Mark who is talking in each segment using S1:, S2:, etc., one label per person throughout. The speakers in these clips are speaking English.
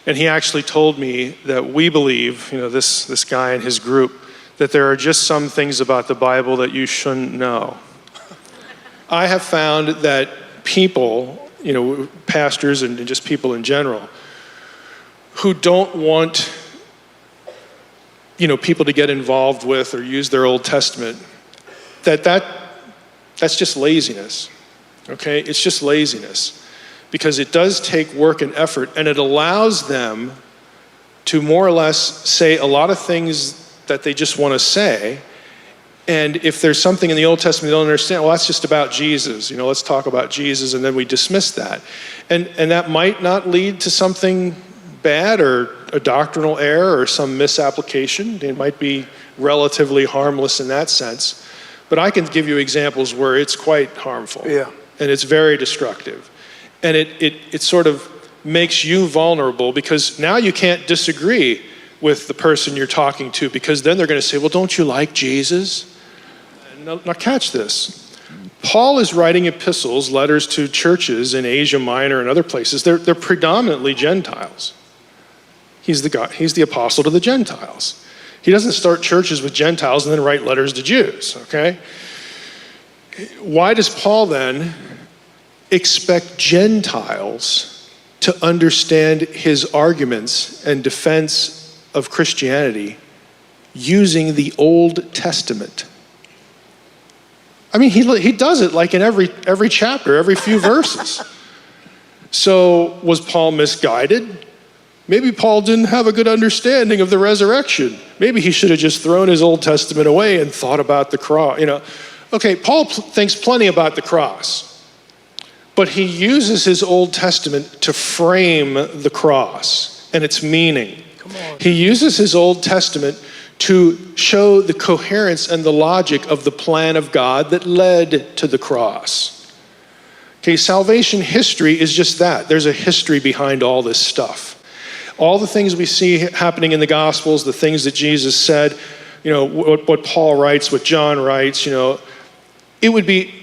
S1: And he actually told me that we believe, this guy and his group, that there are just some things about the Bible that you shouldn't know. I have found that people, pastors and just people in general, who don't want, people to get involved with or use their Old Testament, that's just laziness, okay? It's just laziness. Because it does take work and effort, and it allows them to more or less say a lot of things that they just want to say. And if there's something in the Old Testament they don't understand, well, that's just about Jesus. Let's talk about Jesus, and then we dismiss that. And that might not lead to something bad or a doctrinal error or some misapplication. It might be relatively harmless in that sense. But I can give you examples where it's quite harmful.
S2: Yeah.
S1: And it's very destructive. And it sort of makes you vulnerable, because now you can't disagree with the person you're talking to, because then they're going to say, well, don't you like Jesus? Now catch this. Paul is writing epistles, letters to churches in Asia Minor and other places. They're predominantly Gentiles. He's the apostle to the Gentiles. He doesn't start churches with Gentiles and then write letters to Jews, okay? Why does Paul then expect Gentiles to understand his arguments and defense of Christianity using the Old Testament? I mean, he does it like in every chapter, every few verses. So was Paul misguided? Maybe Paul didn't have a good understanding of the resurrection. Maybe he should have just thrown his Old Testament away and thought about the cross. Okay, Paul thinks plenty about the cross. But he uses his Old Testament to frame the cross and its meaning. He uses his Old Testament to show the coherence and the logic of the plan of God that led to the cross. Okay, salvation history is just that. There's a history behind all this stuff. All the things we see happening in the Gospels, the things that Jesus said, what Paul writes, what John writes, it would be,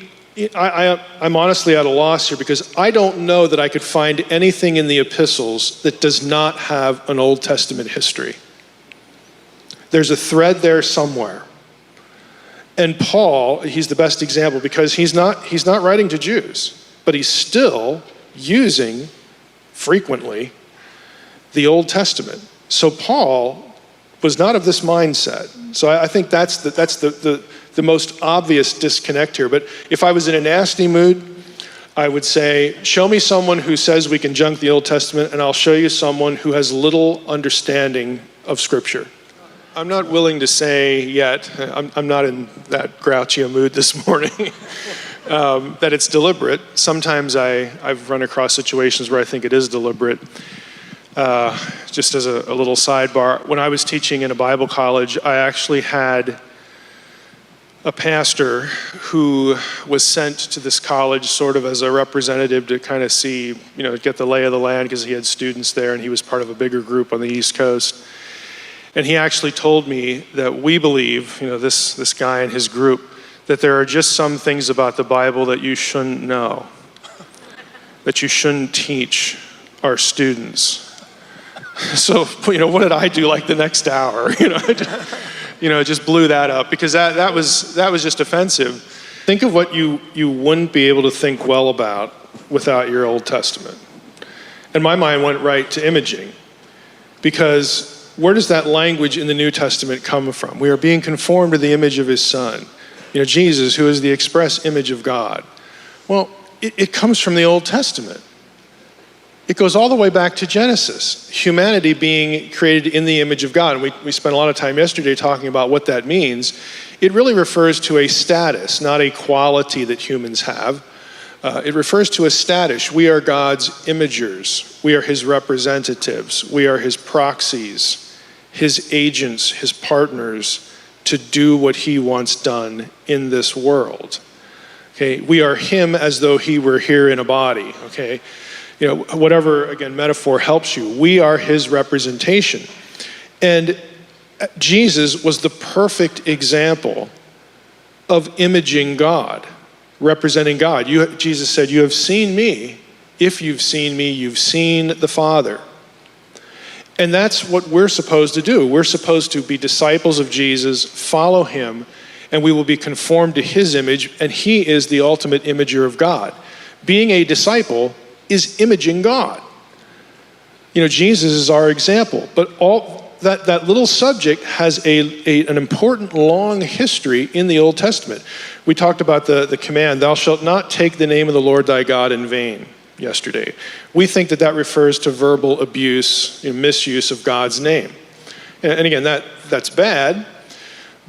S1: I'm honestly at a loss here, because I don't know that I could find anything in the epistles that does not have an Old Testament history. There's a thread there somewhere. And Paul, he's the best example, because he's not writing to Jews, but he's still using frequently the Old Testament. So Paul was not of this mindset. So I think that's the most obvious disconnect here. But if I was in a nasty mood, I would say, show me someone who says we can junk the Old Testament, and I'll show you someone who has little understanding of Scripture. I'm not willing to say yet, I'm not in that grouchy a mood this morning, that it's deliberate. Sometimes I've run across situations where I think it is deliberate. Just as a little sidebar, when I was teaching in a Bible college, I actually had a pastor who was sent to this college sort of as a representative to kind of see, get the lay of the land, because he had students there and he was part of a bigger group on the East Coast. And he actually told me that we believe, this guy and his group, that there are just some things about the Bible that you shouldn't know, that you shouldn't teach our students. So, what did I do like the next hour? Just blew that up, because that was just offensive. Think of what you wouldn't be able to think well about without your Old Testament. And my mind went right to imaging, because where does that language in the New Testament come from? We are being conformed to the image of his Son. Jesus, who is the express image of God. Well, it comes from the Old Testament. It goes all the way back to Genesis, humanity being created in the image of God. And we spent a lot of time yesterday talking about what that means. It really refers to a status, not a quality that humans have. It refers to a status. We are God's imagers. We are his representatives. We are his proxies, his agents, his partners to do what he wants done in this world. Okay, we are him as though he were here in a body, okay? Whatever, again, metaphor helps you. We are his representation. And Jesus was the perfect example of imaging God, representing God. Jesus said, you have seen me. If you've seen me, you've seen the Father. And that's what we're supposed to do. We're supposed to be disciples of Jesus, follow him, and we will be conformed to his image, and he is the ultimate imager of God. Being a disciple is imaging God. You know, Jesus is our example, but all that little subject has an important long history in the Old Testament. We talked about the command, thou shalt not take the name of the Lord thy God in vain, yesterday. We think that refers to verbal abuse, misuse of God's name. And again, that's bad,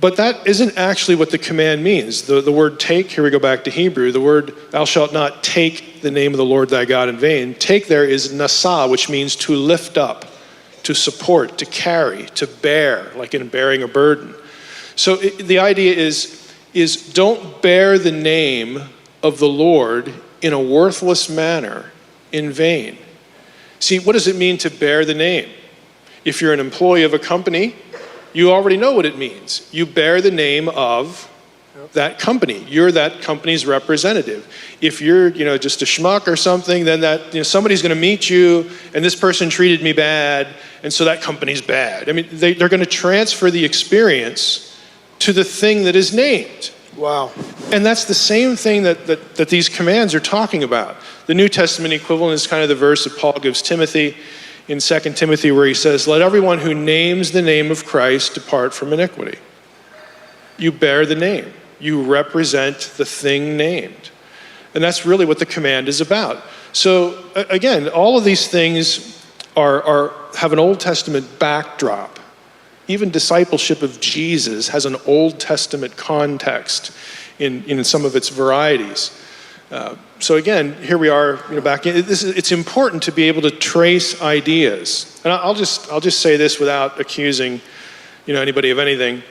S1: but that isn't actually what the command means. The word take, here we go back to Hebrew, the word thou shalt not take the name of the Lord thy God in vain. Take there is nasa, which means to lift up, to support, to carry, to bear, like in bearing a burden. So the idea is don't bear the name of the Lord in a worthless manner in vain. See, what does it mean to bear the name? If you're an employee of a company, you already know what it means. You bear the name of that company. You're that company's representative. If you're, just a schmuck or something, then somebody's going to meet you, and this person treated me bad, and so that company's bad. I mean, they're going to transfer the experience to the thing that is named.
S2: Wow.
S1: And that's the same thing that these commands are talking about. The New Testament equivalent is kind of the verse that Paul gives Timothy in 2 Timothy, where he says, let everyone who names the name of Christ depart from iniquity. You bear the name. You represent the thing named. And that's really what the command is about. So again, all of these things have an Old Testament backdrop. Even discipleship of Jesus has an Old Testament context in some of its varieties. So again, here we are, back in. It's important to be able to trace ideas. And I'll just say this without accusing, anybody of anything.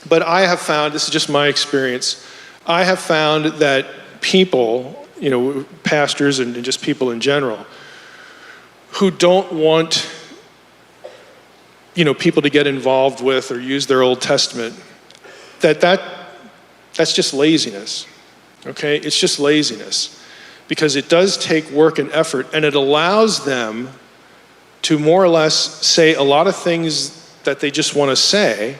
S1: But I have found, this is just my experience, I have found that people, pastors and just people in general, who don't want, people to get involved with or use their Old Testament, that's just laziness. Okay? It's just laziness. Because it does take work and effort, and it allows them to more or less say a lot of things that they just want to say.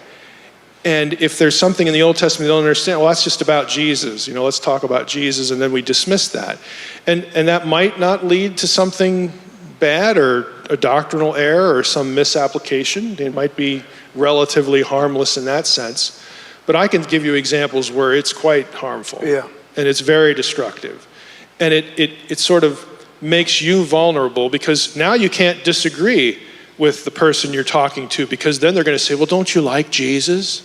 S1: And if there's something in the Old Testament they don't understand, well, that's just about Jesus. Let's talk about Jesus, and then we dismiss that. And that might not lead to something bad or a doctrinal error or some misapplication. It might be relatively harmless in that sense. But I can give you examples where it's quite harmful.
S2: Yeah.
S1: And it's very destructive. And it sort of makes you vulnerable, because now you can't disagree with the person you're talking to, because then they're going to say, well, don't you like Jesus?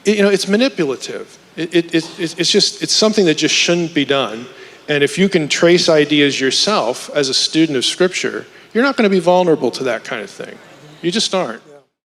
S1: It's manipulative. It's something that just shouldn't be done. And if you can trace ideas yourself as a student of Scripture, you're not going to be vulnerable to that kind of thing. You just aren't.